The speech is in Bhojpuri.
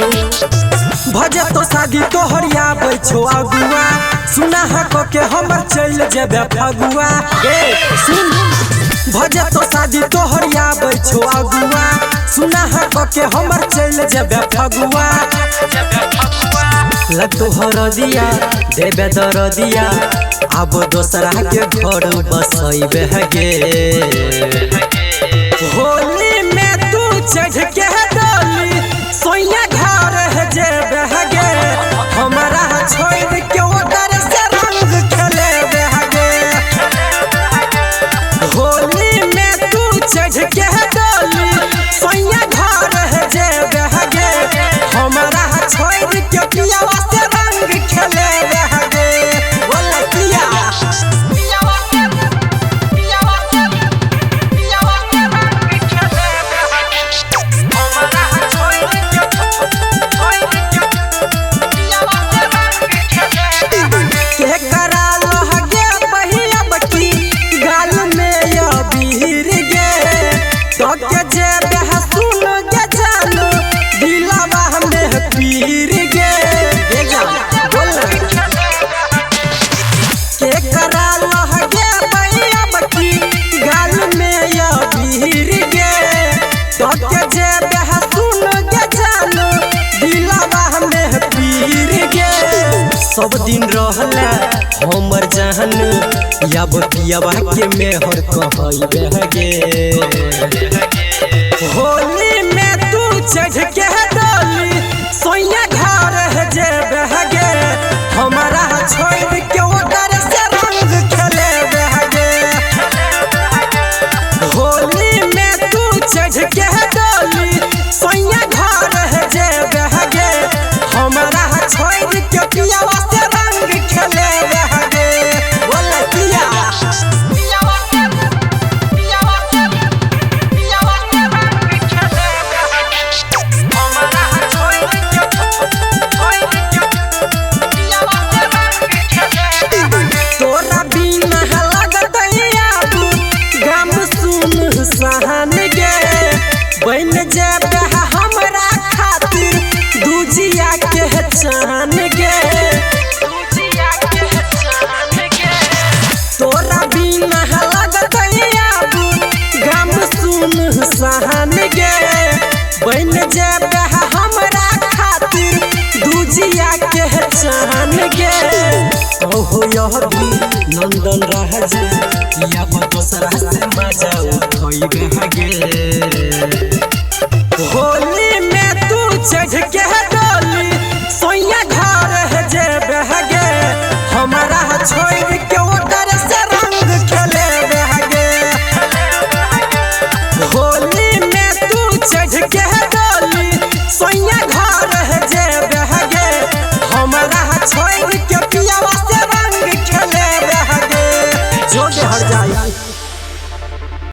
भजे तो शादी तोहरिया बैठो अगुआ सुना हक के हमर चल जेबे फगुआ भजे तो शादी तोहरिया बैठो अगुआ सुना हक के हमर चल जेबे फगुआ तोहर दिया देबे दर दिया अब दोसरा के घर बसैबे गे होली में तू चढ़ के डोली सोइया घर जेबे गे हमारा छोड़ के ओकर से रंग खेलेबे गे होली में तू चढ़ के डोली सोइया घर जेबे गे हमारा छोड़ के पियावा से रंग खेलेबे गे बोल पिया सब दिन रहला हमर जहन या बतियावा के मेहर कहइबे गे होली में तू चढ़ के डोली सोइया घर जेबे गे हमारा छोड़ के ओकर से रंग खेलेबे गे होली में तू चढ़ के डोली सोइया घर जेबे गे हमारा छोड़ के पियावा से रंग खेलेबे गे बोल पिया तोरा बिना लगत आबू गम सुन सहन गे बन जेबे हमरा खातिर दूजिया के चान गे तोरा बिना लगत आबू गम सुन सहन गे बन जेबे हमरा खातिर दूजिया के चान गे ओहो यह भी नंदन राज या दोसरा से मजा उठइबे गे